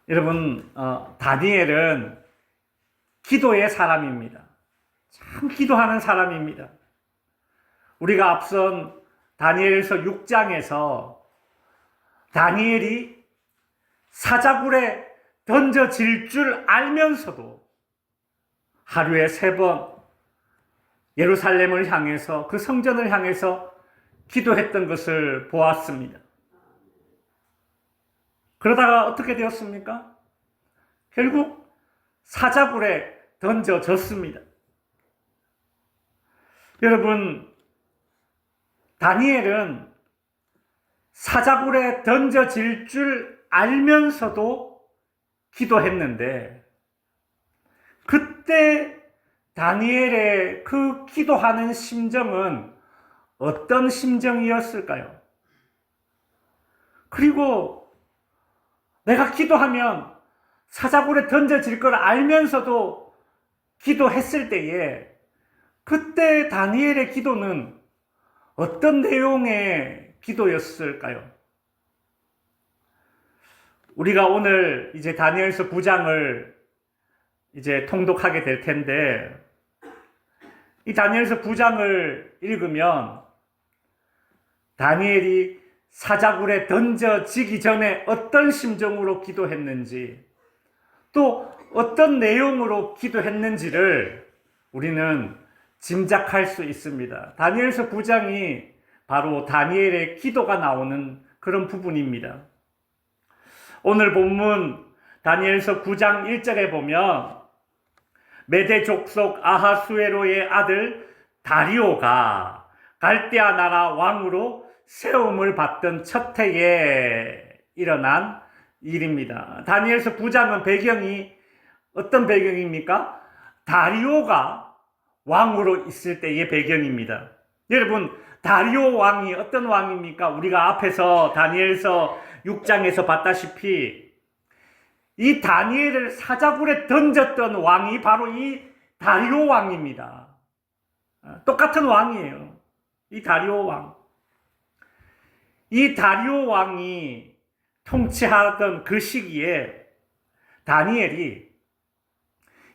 여러분, 다니엘은 기도의 사람입니다. 참 기도하는 사람입니다. 우리가 앞선 다니엘서 6장에서 다니엘이 사자굴에 던져질 줄 알면서도 하루에 3번 예루살렘을 향해서, 그 성전을 향해서 기도했던 것을 보았습니다. 그러다가 어떻게 되었습니까? 결국 사자굴에 던져졌습니다. 여러분, 다니엘은 사자굴에 던져질 줄 알면서도 기도했는데, 그때 다니엘의 그 기도하는 심정은 어떤 심정이었을까요? 그리고 내가 기도하면 사자굴에 던져질 걸 알면서도 기도했을 때에 그때 다니엘의 기도는 어떤 내용의 기도였을까요? 우리가 오늘 이제 다니엘서 9장을 이제 통독하게 될 텐데, 이 다니엘서 9장을 읽으면 다니엘이 사자굴에 던져지기 전에 어떤 심정으로 기도했는지, 또 어떤 내용으로 기도했는지를 우리는 짐작할 수 있습니다. 다니엘서 9장이 바로 다니엘의 기도가 나오는 그런 부분입니다. 오늘 본문 다니엘서 9장 1절에 보면 메대 족속 아하수에로의 아들 다리오가 갈대아 나라 왕으로 세움을 받던 첫 해에 일어난 일입니다. 다니엘서 9장은 배경이 어떤 배경입니까? 다리오가 왕으로 있을 때의 배경입니다. 여러분, 다리오 왕이 어떤 왕입니까? 우리가 앞에서 다니엘서 6장에서 봤다시피 이 다니엘을 사자굴에 던졌던 왕이 바로 이 다리오 왕입니다. 똑같은 왕이에요. 이 다리오 왕. 이 다리오 왕이 통치하던 그 시기에 다니엘이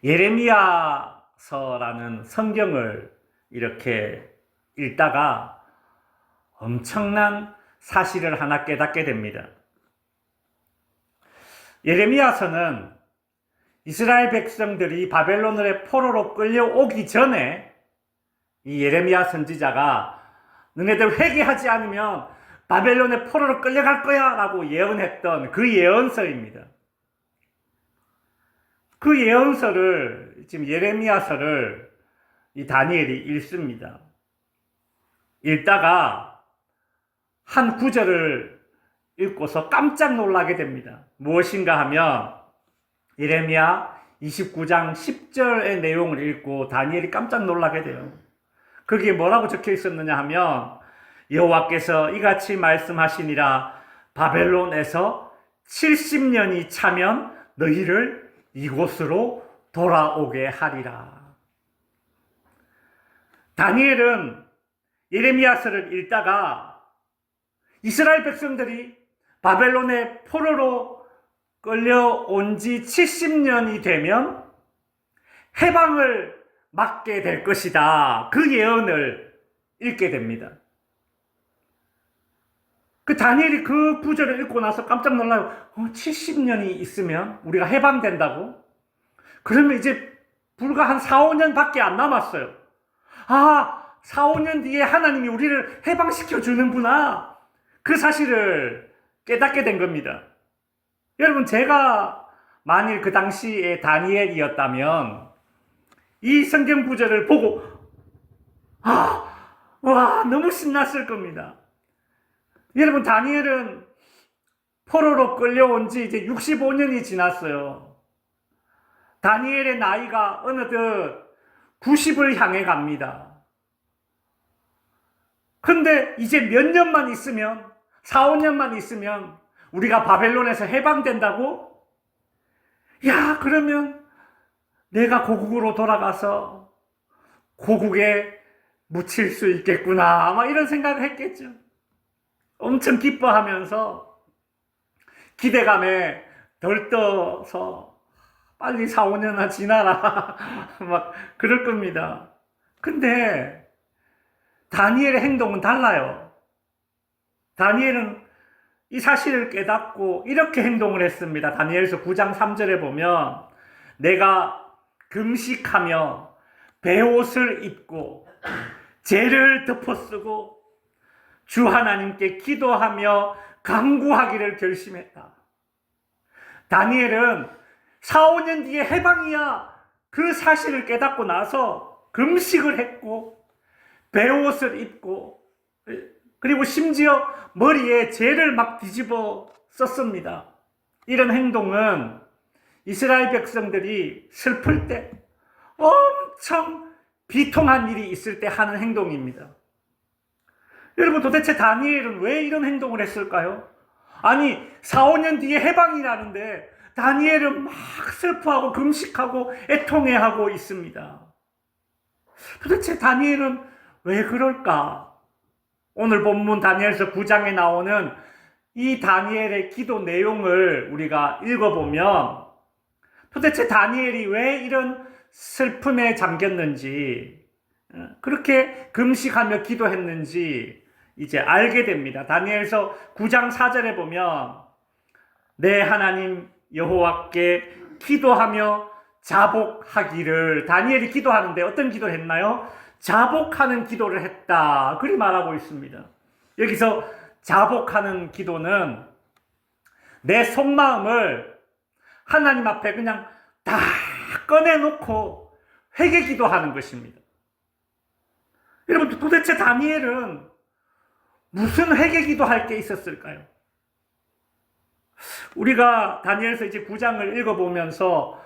예레미야서라는 성경을 이렇게 읽다가 엄청난 사실을 하나 깨닫게 됩니다. 예레미야서는 이스라엘 백성들이 바벨론의 포로로 끌려오기 전에 이 예레미야 선지자가 너네들 회개하지 않으면 바벨론의 포로로 끌려갈 거야 라고 예언했던 그 예언서입니다. 그 예언서를, 지금 예레미야서를 이 다니엘이 읽습니다. 읽다가 한 구절을 읽고서 깜짝 놀라게 됩니다. 무엇인가 하면 예레미야 29장 10절의 내용을 읽고 다니엘이 깜짝 놀라게 돼요. 거기에 뭐라고 적혀 있었느냐 하면 여호와께서 이같이 말씀하시니라 바벨론에서 70년이 차면 너희를 이곳으로 돌아오게 하리라. 다니엘은 예레미야서를 읽다가 이스라엘 백성들이 바벨론의 포로로 끌려온 지 70년이 되면 해방을 맞게 될 것이다. 그 예언을 읽게 됩니다. 그 다니엘이 그 구절을 읽고 나서 깜짝 놀라요. 70년이 있으면 우리가 해방된다고? 그러면 이제 불과 한 4, 5년 밖에 안 남았어요. 4, 5년 뒤에 하나님이 우리를 해방시켜 주는구나. 그 사실을 깨닫게 된 겁니다. 여러분, 제가 만일 그 당시에 다니엘이었다면 이 성경 구절을 보고 너무 신났을 겁니다. 여러분, 다니엘은 포로로 끌려온 지 이제 65년이 지났어요. 다니엘의 나이가 어느덧 90을 향해 갑니다. 근데 이제 몇 년만 있으면, 4, 5년만 있으면 우리가 바벨론에서 해방된다고? 야, 그러면 내가 고국으로 돌아가서 고국에 묻힐 수 있겠구나. 막 이런 생각을 했겠죠. 엄청 기뻐하면서 기대감에 덜 떠서 빨리 4, 5년아 지나라 막 그럴 겁니다. 근데 다니엘의 행동은 달라요. 다니엘은 이 사실을 깨닫고 이렇게 행동을 했습니다. 다니엘서 9장 3절에 보면 내가 금식하며 베옷을 입고 죄를 덮어쓰고 주 하나님께 기도하며 간구하기를 결심했다. 다니엘은 4, 5년 뒤에 해방이야. 그 사실을 깨닫고 나서 금식을 했고 베옷을 입고 그리고 심지어 머리에 재를 막 뒤집어 썼습니다. 이런 행동은 이스라엘 백성들이 슬플 때 엄청 비통한 일이 있을 때 하는 행동입니다. 여러분, 도대체 다니엘은 왜 이런 행동을 했을까요? 아니 4, 5년 뒤에 해방이라는데 다니엘은 막 슬퍼하고 금식하고 애통해하고 있습니다. 도대체 다니엘은 왜 그럴까? 오늘 본문 다니엘서 9장에 나오는 이 다니엘의 기도 내용을 우리가 읽어보면 도대체 다니엘이 왜 이런 슬픔에 잠겼는지, 그렇게 금식하며 기도했는지 이제 알게 됩니다. 다니엘서 9장 4절에 보면 내 하나님 여호와께 기도하며 자복하기를, 다니엘이 기도하는데 어떤 기도를 했나요? 자복하는 기도를 했다. 그리 말하고 있습니다. 여기서 자복하는 기도는 내 속마음을 하나님 앞에 그냥 다 꺼내놓고 회개 기도하는 것입니다. 여러분, 도대체 다니엘은 무슨 회개 기도할 게 있었을까요? 우리가 다니엘서 이제 9장을 읽어보면서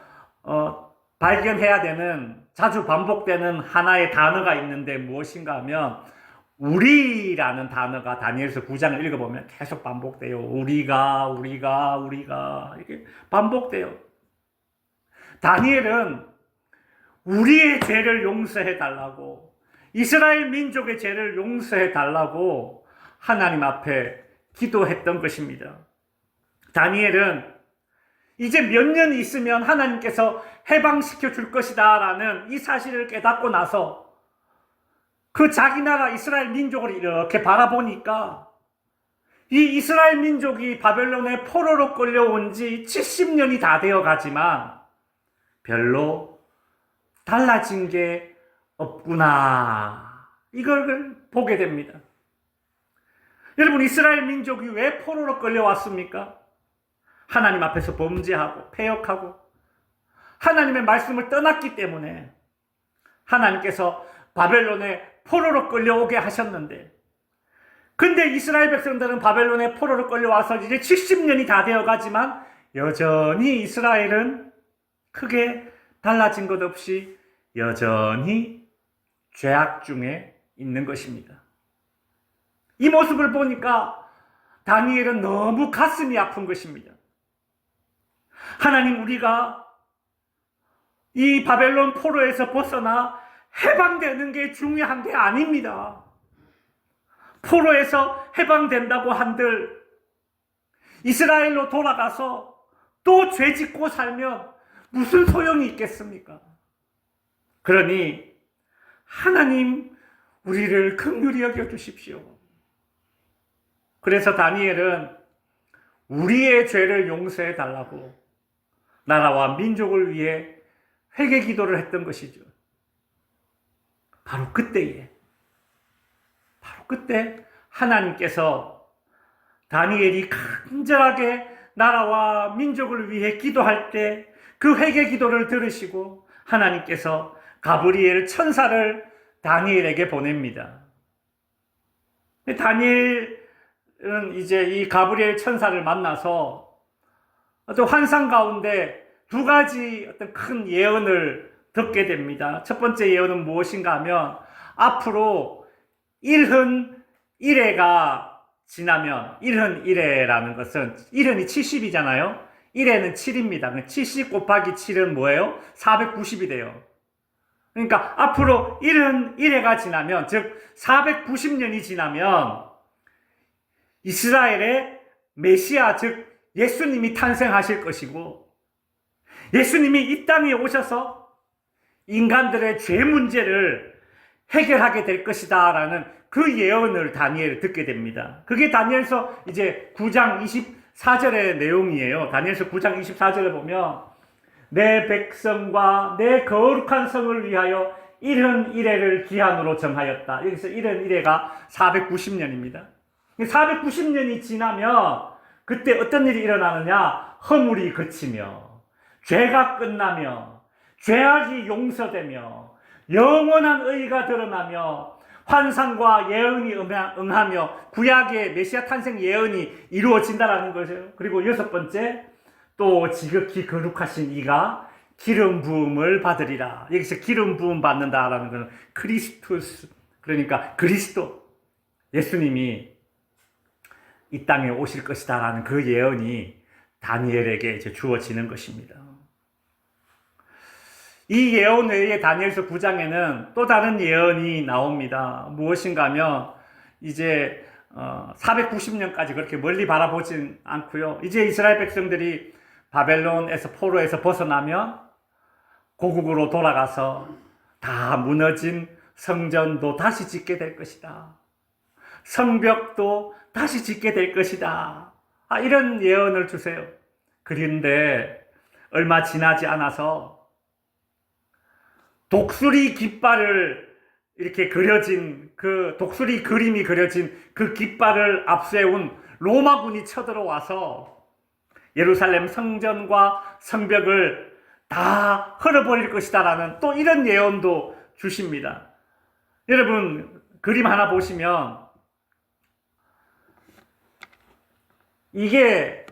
발견해야 되는, 자주 반복되는 하나의 단어가 있는데 무엇인가 하면 우리라는 단어가 다니엘서 9장을 읽어보면 계속 반복돼요. 우리가 이렇게 반복돼요. 다니엘은 우리의 죄를 용서해 달라고, 이스라엘 민족의 죄를 용서해 달라고 하나님 앞에 기도했던 것입니다. 다니엘은 이제 몇 년이 있으면 하나님께서 해방시켜 줄 것이다 라는 이 사실을 깨닫고 나서 그 자기 나라 이스라엘 민족을 이렇게 바라보니까 이 이스라엘 민족이 바벨론의 포로로 끌려온 지 70년이 다 되어 가지만 별로 달라진 게 없구나, 이걸 보게 됩니다. 여러분, 이스라엘 민족이 왜 포로로 끌려왔습니까? 하나님 앞에서 범죄하고 패역하고 하나님의 말씀을 떠났기 때문에 하나님께서 바벨론에 포로로 끌려오게 하셨는데, 근데 이스라엘 백성들은 바벨론에 포로로 끌려와서 이제 70년이 다 되어가지만 여전히 이스라엘은 크게 달라진 것 없이 여전히 죄악 중에 있는 것입니다. 이 모습을 보니까 다니엘은 너무 가슴이 아픈 것입니다. 하나님, 우리가 이 바벨론 포로에서 벗어나 해방되는 게 중요한 게 아닙니다. 포로에서 해방된다고 한들 이스라엘로 돌아가서 또 죄짓고 살면 무슨 소용이 있겠습니까? 그러니 하나님, 우리를 긍휼히 여겨 주십시오. 그래서 다니엘은 우리의 죄를 용서해 달라고 나라와 민족을 위해 회개 기도를 했던 것이죠. 바로 그때 하나님께서 다니엘이 간절하게 나라와 민족을 위해 기도할 때 그 회개 기도를 들으시고 하나님께서 가브리엘 천사를 다니엘에게 보냅니다. 다니엘은 이제 이 가브리엘 천사를 만나서 어떤 환상 가운데 두 가지 어떤 큰 예언을 듣게 됩니다. 첫 번째 예언은 무엇인가 하면 앞으로 1흔 1해가 지나면, 1흔 1해라는 것은 1흔이 70이잖아요. 1해는 7입니다. 70 곱하기 7은 뭐예요? 490이 돼요. 그러니까 앞으로 1흔 1해가 지나면, 즉 490년이 지나면 이스라엘의 메시아, 즉 예수님이 탄생하실 것이고 예수님이 이 땅에 오셔서 인간들의 죄 문제를 해결하게 될 것이다 라는 그 예언을 다니엘이 듣게 됩니다. 그게 다니엘서 이제 9장 24절의 내용이에요. 다니엘서 9장 24절에 보면 내 백성과 내 거룩한 성을 위하여 이른 이래를 기한으로 정하였다. 여기서 이른 이래가 490년입니다. 490년이 지나면 그때 어떤 일이 일어나느냐? 허물이 그치며 죄가 끝나며 죄악이 용서되며 영원한 의가 드러나며 환상과 예언이 응하며 구약의 메시아 탄생 예언이 이루어진다라는 거죠. 그리고 여섯 번째, 또 지극히 거룩하신 이가 기름 부음을 받으리라. 여기서 기름 부음 받는다라는 것은 크리스투스, 그러니까 그리스도, 예수님이 이 땅에 오실 것이다라는 그 예언이 다니엘에게 이제 주어지는 것입니다. 이 예언 외에 다니엘서 9장에는 또 다른 예언이 나옵니다. 무엇인가 하면 이제 490년까지 그렇게 멀리 바라보진 않고요. 이제 이스라엘 백성들이 바벨론에서 포로에서 벗어나면 고국으로 돌아가서 다 무너진 성전도 다시 짓게 될 것이다. 성벽도 다시 짓게 될 것이다. 이런 예언을 주세요. 그런데 얼마 지나지 않아서 독수리 깃발을 이렇게 그려진 그 독수리 그림이 그려진 그 깃발을 앞세운 로마군이 쳐들어와서 예루살렘 성전과 성벽을 다 헐어버릴 것이다라는 또 이런 예언도 주십니다. 여러분 그림 하나 보시면 이게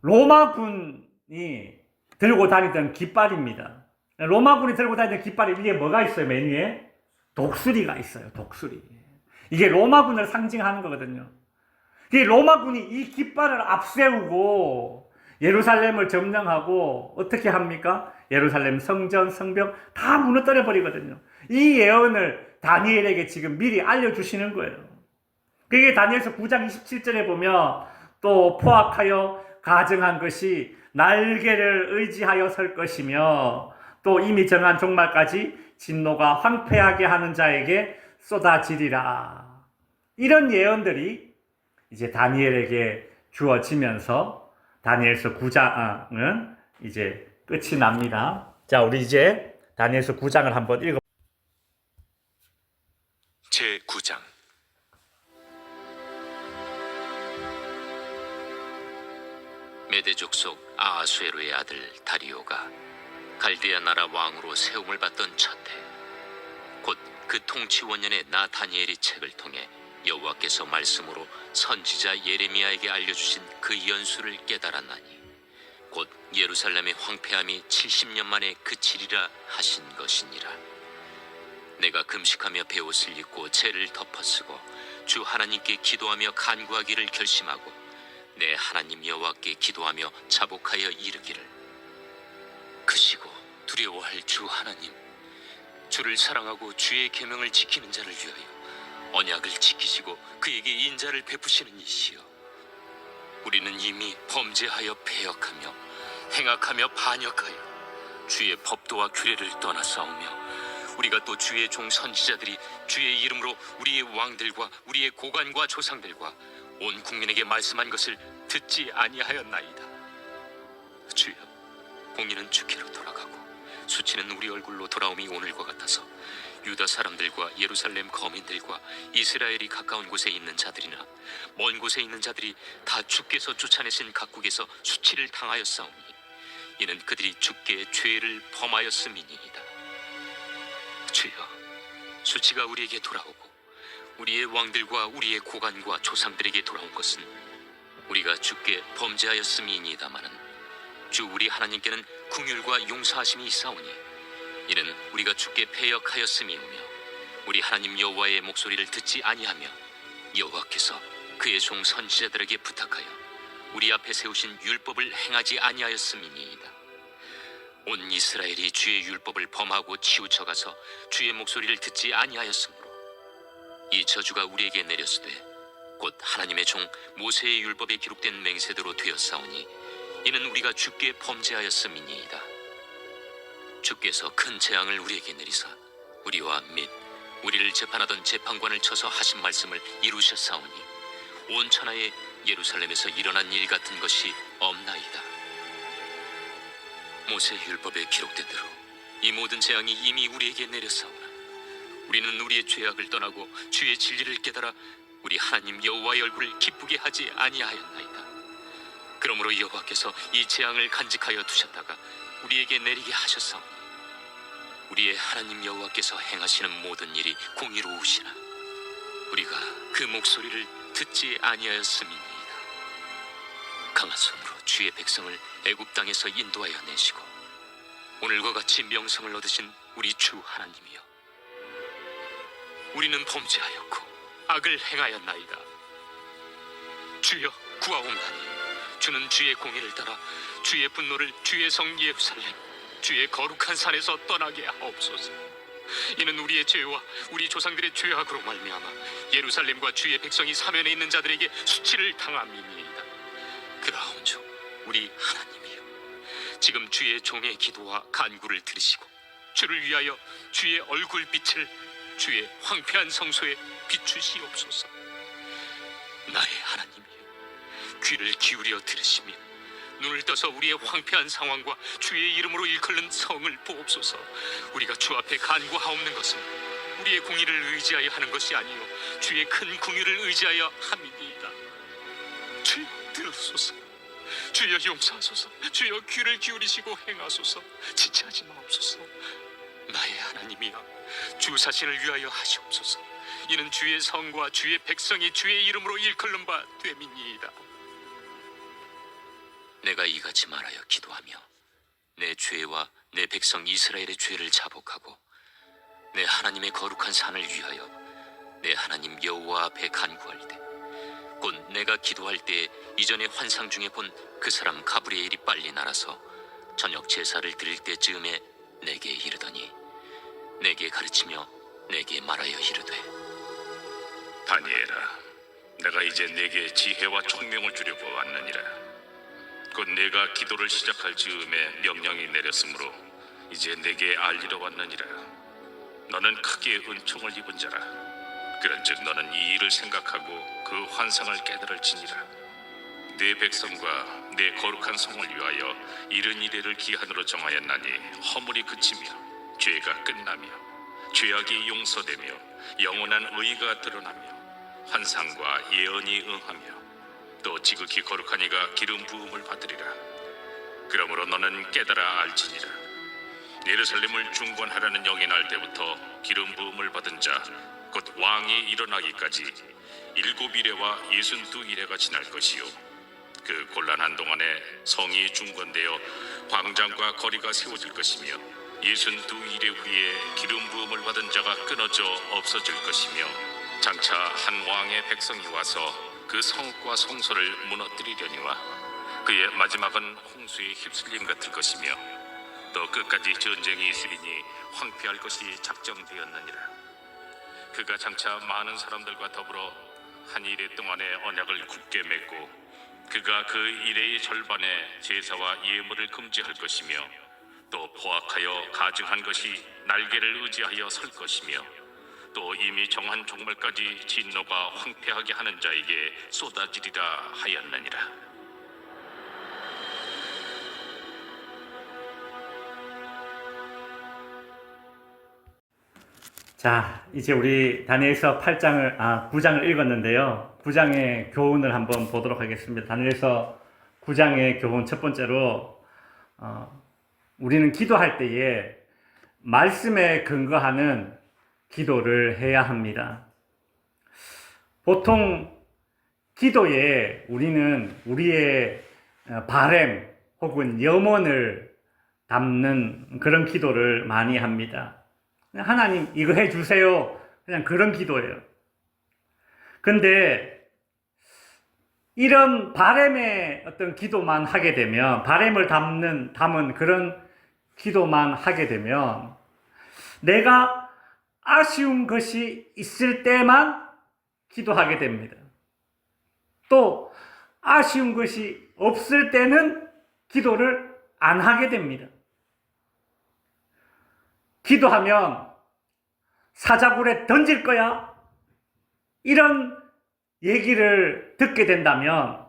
로마군이 들고 다니던 깃발입니다. 로마군이 들고 다니던 깃발이 위에 뭐가 있어요? 맨 위에? 독수리가 있어요. 독수리. 이게 로마군을 상징하는 거거든요. 이 로마군이 이 깃발을 앞세우고 예루살렘을 점령하고 어떻게 합니까? 예루살렘 성전, 성벽 다 무너뜨려 버리거든요. 이 예언을 다니엘에게 지금 미리 알려주시는 거예요. 그게 다니엘서 9장 27절에 보면 또 포악하여 가증한 것이 날개를 의지하여 설 것이며 또 이미 정한 종말까지 진노가 황폐하게 하는 자에게 쏟아지리라. 이런 예언들이 이제 다니엘에게 주어지면서 다니엘서 9장은 이제 끝이 납니다. 자, 우리 이제 다니엘서 9장을 한번 읽어. 제 9장. 메대 족속 아하수에로의 아들 다리오가 갈대아 나라 왕으로 세움을 받던 첫해, 곧 그 통치 원년에 나 다니엘이 책을 통해 여호와께서 말씀으로 선지자 예레미야에게 알려주신 그 연수를 깨달았나니 곧 예루살렘의 황폐함이 70년 만에 그치리라 하신 것이니라. 내가 금식하며 베옷을 입고 죄를 덮어쓰고 주 하나님께 기도하며 간구하기를 결심하고 내 하나님 여호와께 기도하며 자복하여 이르기를, 크시고 두려워할 주 하나님, 주를 사랑하고 주의 계명을 지키는 자를 위하여 언약을 지키시고 그에게 인자를 베푸시는 이시여, 우리는 이미 범죄하여 패역하며 행악하며 반역하여 주의 법도와 규례를 떠나싸우며 우리가 또 주의 종 선지자들이 주의 이름으로 우리의 왕들과 우리의 고관과 조상들과 온 국민에게 말씀한 것을 듣지 아니하였나이다. 주여, 공의는 주께로 돌아가고 수치는 우리 얼굴로 돌아옴이 오늘과 같아서 유다 사람들과 예루살렘 거민들과 이스라엘이 가까운 곳에 있는 자들이나 먼 곳에 있는 자들이 다 주께서 쫓아내신 각국에서 수치를 당하였사오니 이는 그들이 주께 죄를 범하였음이니이다. 주여, 수치가 우리에게 돌아오고 우리의 왕들과 우리의 고관과 조상들에게 돌아온 것은 우리가 주께 범죄하였음이니이다마는 주 우리 하나님께는 긍휼과 용서하심이 있사오니 이는 우리가 주께 패역하였음이오며 우리 하나님 여호와의 목소리를 듣지 아니하며 여호와께서 그의 종 선지자들에게 부탁하여 우리 앞에 세우신 율법을 행하지 아니하였음이니이다. 온 이스라엘이 주의 율법을 범하고 치우쳐가서 주의 목소리를 듣지 아니하였으므로 이 저주가 우리에게 내렸으되 곧 하나님의 종 모세의 율법에 기록된 맹세대로 되었사오니 이는 우리가 주께 범죄하였음이니이다. 주께서 큰 재앙을 우리에게 내리사 우리와 및 우리를 재판하던 재판관을 쳐서 하신 말씀을 이루셨사오니 온 천하에 예루살렘에서 일어난 일 같은 것이 없나이다. 모세의 율법에 기록된 대로 이 모든 재앙이 이미 우리에게 내렸사오나 우리는 우리의 죄악을 떠나고 주의 진리를 깨달아 우리 하나님 여호와의 얼굴을 기쁘게 하지 아니하였나이다. 그러므로 여호와께서 이 재앙을 간직하여 두셨다가 우리에게 내리게 하셨사오니 우리의 하나님 여호와께서 행하시는 모든 일이 공의로우시나 우리가 그 목소리를 듣지 아니하였음이니이다. 강한 손으로 주의 백성을 애굽 땅에서 인도하여 내시고 오늘과 같이 명성을 얻으신 우리 주 하나님이여, 우리는 범죄하였고 악을 행하였나이다. 주여 구하옵나니 주는 주의 공의를 따라 주의 분노를 주의 성 예루살렘 주의 거룩한 산에서 떠나게 하옵소서. 이는 우리의 죄와 우리 조상들의 죄악으로 말미암아 예루살렘과 주의 백성이 사면에 있는 자들에게 수치를 당함이니이다. 그러온즉 우리 하나님이여, 지금 주의 종의 기도와 간구를 들으시고 주를 위하여 주의 얼굴빛을 주의 황폐한 성소에 비추시옵소서. 나의 하나님이여, 귀를 기울여 들으시며 눈을 떠서 우리의 황폐한 상황과 주의 이름으로 일컬는 성을 보옵소서. 우리가 주 앞에 간구하옵는 것은 우리의 공의를 의지하여 하는 것이 아니요 주의 큰 공의를 의지하여 함이니이다. 주여 들으소서. 주여 용서하소서. 주여 귀를 기울이시고 행하소서. 지체하지 마옵소서. 나의 하나님이여, 주 자신을 위하여 하시옵소서. 이는 주의 성과 주의 백성이 주의 이름으로 일컬는 바 됨이니이다. 내가 이같이 말하여 기도하며 내 죄와 내 백성 이스라엘의 죄를 자복하고 내 하나님의 거룩한 산을 위하여 내 하나님 여호와 앞에 간구할 때, 곧 내가 기도할 때 이전에 환상 중에 본 그 사람 가브리엘이 빨리 날아서 저녁 제사를 드릴 때쯤에 내게 이르더니 내게 가르치며 내게 말하여 이르되, 다니엘아, 내가 이제 내게 지혜와 총명을 주려고 왔느니라. 곧 내가 기도를 시작할 즈음에 명령이 내렸으므로 이제 내게 알리러 왔느니라. 너는 크게 은총을 입은 자라. 그런즉 너는 이 일을 생각하고 그 환상을 깨달을지니라. 내 백성과 내 거룩한 성을 위하여 이른 이래를 기한으로 정하였나니 허물이 그치며 죄가 끝나며 죄악이 용서되며 영원한 의가 드러나며 환상과 예언이 응하며 또 지극히 거룩한 이가 기름 부음을 받으리라. 그러므로 너는 깨달아 알지니라. 예루살렘을 중건하라는 영이 날 때부터 기름 부음을 받은 자 곧 왕이 일어나기까지 7이레와 62이레가 지날 것이요, 그 곤란한 동안에 성이 중건되어 광장과 거리가 세워질 것이며 62이레 후에 기름 부음을 받은 자가 끊어져 없어질 것이며, 장차 한 왕의 백성이 와서 그 성과 성소를 무너뜨리려니와 그의 마지막은 홍수의 휩쓸림 같을 것이며 또 끝까지 전쟁이 있으리니 황폐할 것이 작정되었느니라. 그가 장차 많은 사람들과 더불어 한 이레 동안의 언약을 굳게 맺고 그가 그 이레의 절반에 제사와 예물을 금지할 것이며 또 포악하여 가증한 것이 날개를 의지하여 설 것이며 또 이미 정한 종말까지 진노가 황폐하게 하는 자에게 쏟아지리라 하였느니라. 자, 이제 우리 다니엘서 9장을 읽었는데요. 9장의 교훈을 한번 보도록 하겠습니다. 다니엘서 9장의 교훈 첫 번째로, 우리는 기도할 때에 말씀에 근거하는 기도를 해야 합니다. 보통 기도에 우리는 우리의 바램 혹은 염원을 담는 그런 기도를 많이 합니다. 하나님 이거 해주세요, 그냥 그런 기도예요. 근데 이런 바램의 어떤 기도만 하게 되면, 바램을 담은 그런 기도만 하게 되면 내가 아쉬운 것이 있을 때만 기도하게 됩니다. 또 아쉬운 것이 없을 때는 기도를 안 하게 됩니다. 기도하면 사자굴에 던질 거야? 이런 얘기를 듣게 된다면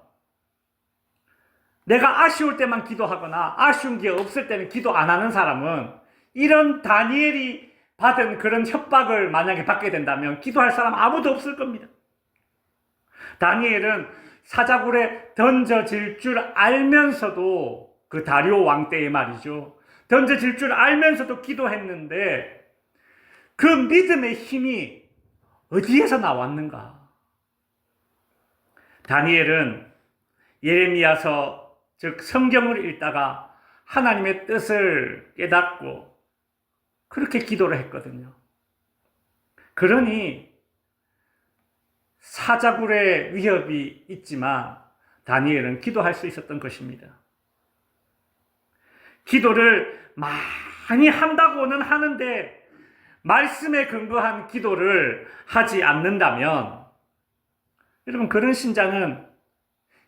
내가 아쉬울 때만 기도하거나 아쉬운 게 없을 때는 기도 안 하는 사람은 이런 다니엘이 받은 그런 협박을 만약에 받게 된다면 기도할 사람 아무도 없을 겁니다. 다니엘은 사자굴에 던져질 줄 알면서도 그 다리오 왕 때의 말이죠. 던져질 줄 알면서도 기도했는데 그 믿음의 힘이 어디에서 나왔는가? 다니엘은 예레미야서 즉 성경을 읽다가 하나님의 뜻을 깨닫고 그렇게 기도를 했거든요. 그러니 사자굴의 위협이 있지만 다니엘은 기도할 수 있었던 것입니다. 기도를 많이 한다고는 하는데 말씀에 근거한 기도를 하지 않는다면 여러분 그런 신자는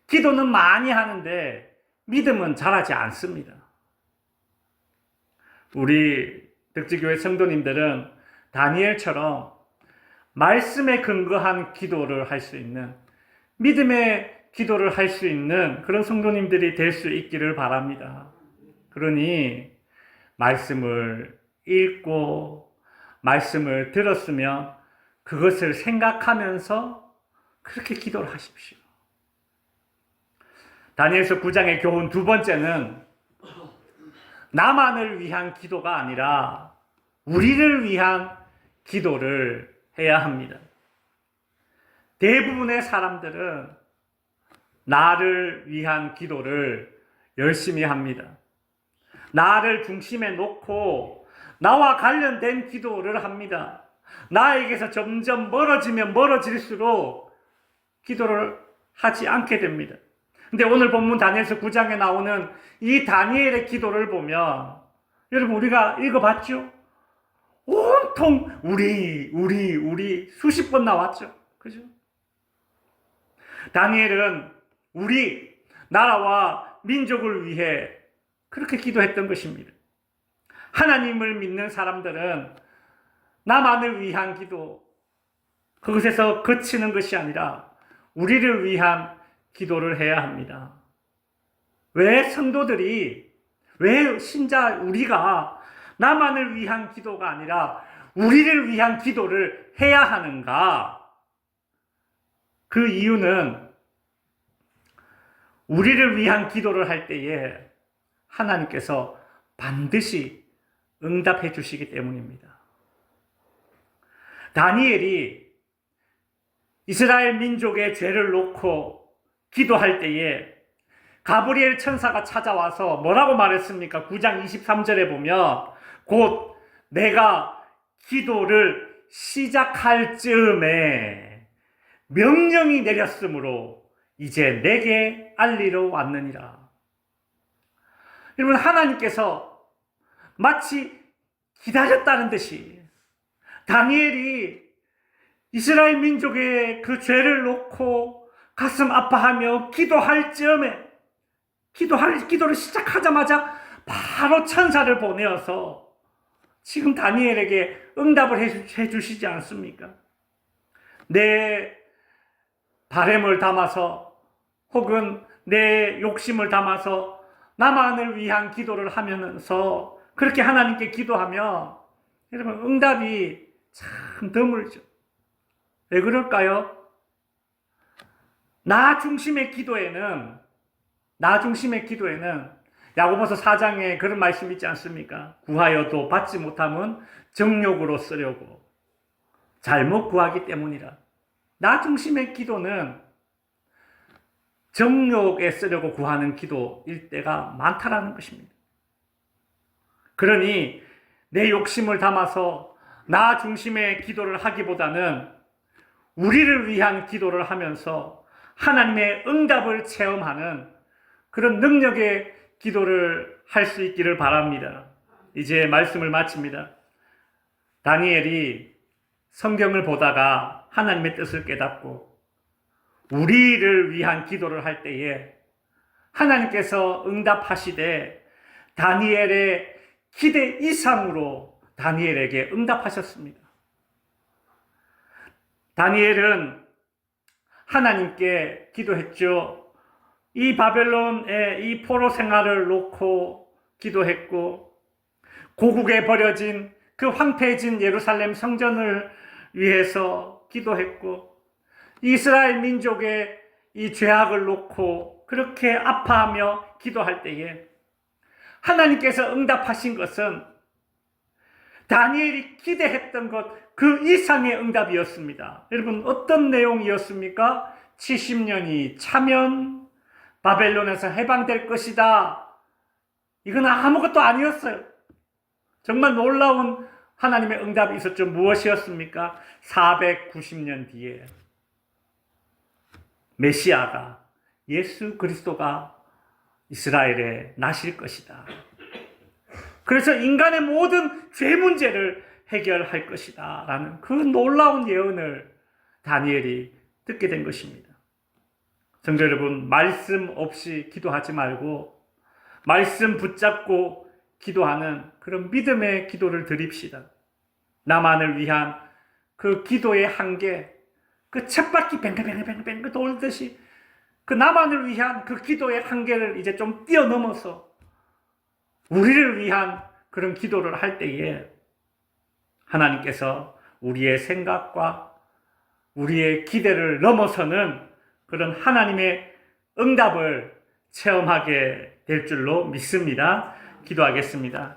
기도는 많이 하는데 믿음은 자라지 않습니다. 우리 득지교회 성도님들은 다니엘처럼 말씀에 근거한 기도를 할 수 있는 믿음의 기도를 할 수 있는 그런 성도님들이 될 수 있기를 바랍니다. 그러니 말씀을 읽고 말씀을 들었으면 그것을 생각하면서 그렇게 기도를 하십시오. 다니엘서 9장의 교훈 두 번째는 나만을 위한 기도가 아니라 우리를 위한 기도를 해야 합니다. 대부분의 사람들은 나를 위한 기도를 열심히 합니다. 나를 중심에 놓고 나와 관련된 기도를 합니다. 나에게서 점점 멀어지면 멀어질수록 기도를 하지 않게 됩니다. 근데 오늘 본문 다니엘서 9장에 나오는 이 다니엘의 기도를 보면 여러분 우리가 읽어봤죠? 온통 우리 수십 번 나왔죠. 그죠? 다니엘은 우리 나라와 민족을 위해 그렇게 기도했던 것입니다. 하나님을 믿는 사람들은 나만을 위한 기도, 그것에서 그치는 것이 아니라 우리를 위한 기도를 해야 합니다. 왜 성도들이, 왜 신자 우리가 나만을 위한 기도가 아니라 우리를 위한 기도를 해야 하는가? 그 이유는 우리를 위한 기도를 할 때에 하나님께서 반드시 응답해 주시기 때문입니다. 다니엘이 이스라엘 민족의 죄를 놓고 기도할 때에 가브리엘 천사가 찾아와서 뭐라고 말했습니까? 9장 23절에 보면 곧 내가 기도를 시작할 즈음에 명령이 내렸으므로 이제 내게 알리러 왔느니라. 여러분 하나님께서 마치 기다렸다는 듯이 다니엘이 이스라엘 민족의 그 죄를 놓고 가슴 아파하며 기도할 즈음에 기도를 시작하자마자 바로 천사를 보내어서 지금 다니엘에게 응답을 해주시지 않습니까? 내 바램을 담아서 혹은 내 욕심을 담아서 나만을 위한 기도를 하면서 그렇게 하나님께 기도하면 여러분 응답이 참 드물죠. 왜 그럴까요? 나 중심의 기도에는 야고보서 4장에 그런 말씀 있지 않습니까? 구하여도 받지 못함은 정욕으로 쓰려고 잘못 구하기 때문이라. 나 중심의 기도는 정욕에 쓰려고 구하는 기도일 때가 많다라는 것입니다. 그러니 내 욕심을 담아서 나 중심의 기도를 하기보다는 우리를 위한 기도를 하면서 하나님의 응답을 체험하는 그런 능력의 기도를 할 수 있기를 바랍니다. 이제 말씀을 마칩니다. 다니엘이 성경을 보다가 하나님의 뜻을 깨닫고 우리를 위한 기도를 할 때에 하나님께서 응답하시되 다니엘의 기대 이상으로 다니엘에게 응답하셨습니다. 다니엘은 하나님께 기도했죠. 이 바벨론의 이 포로 생활을 놓고 기도했고, 고국에 버려진 그 황폐해진 예루살렘 성전을 위해서 기도했고, 이스라엘 민족의 이 죄악을 놓고 그렇게 아파하며 기도할 때에 하나님께서 응답하신 것은 다니엘이 기대했던 것 그 이상의 응답이었습니다. 여러분, 어떤 내용이었습니까? 70년이 차면 바벨론에서 해방될 것이다. 이건 아무것도 아니었어요. 정말 놀라운 하나님의 응답이 있었죠. 무엇이었습니까? 490년 뒤에 메시아가, 예수 그리스도가 이스라엘에 나실 것이다. 그래서 인간의 모든 죄 문제를 해결할 것이다 라는 그 놀라운 예언을 다니엘이 듣게 된 것입니다. 성도 여러분, 말씀 없이 기도하지 말고 말씀 붙잡고 기도하는 그런 믿음의 기도를 드립시다. 나만을 위한 그 기도의 한계, 그 쳇바퀴 뱅뱅뱅뱅뱅 돌듯이 그 나만을 위한 그 기도의 한계를 이제 좀 뛰어넘어서 우리를 위한 그런 기도를 할 때에 하나님께서 우리의 생각과 우리의 기대를 넘어서는 그런 하나님의 응답을 체험하게 될 줄로 믿습니다. 기도하겠습니다.